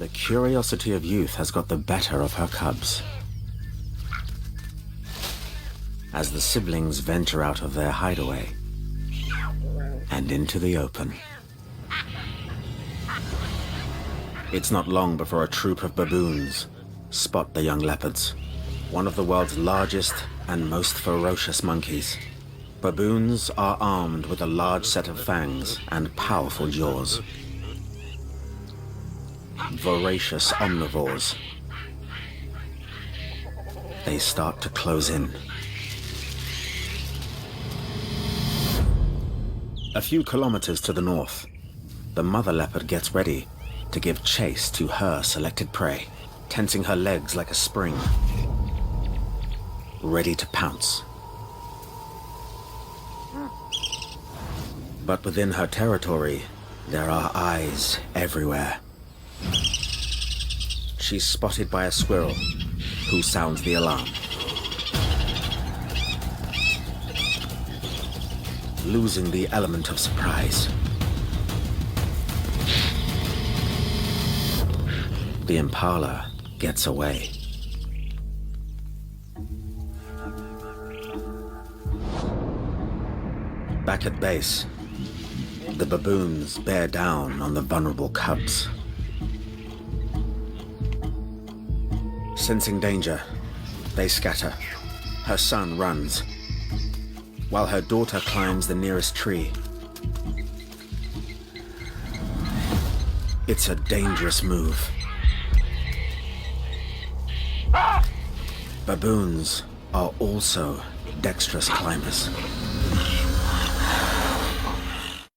The curiosity of youth has got the better of her cubs. As the siblings venture out of their hideaway and into the open. It's not long before a troop of baboons spot the young leopards, one of the world's largest and most ferocious monkeys. Baboons are armed with a large set of fangs and powerful jaws. Voracious omnivores. They start to close in. A few kilometers to the north, the mother leopard gets ready to give chase to her selected prey, tensing her legs like a spring, ready to pounce. But within her territory, there are eyes everywhere. She's spotted by a squirrel, who sounds the alarm. Losing the element of surprise, the impala gets away. Back at base, the baboons bear down on the vulnerable cubs. Sensing danger, they scatter. Her son runs, while her daughter climbs the nearest tree. It's a dangerous move. Baboons are also dexterous climbers.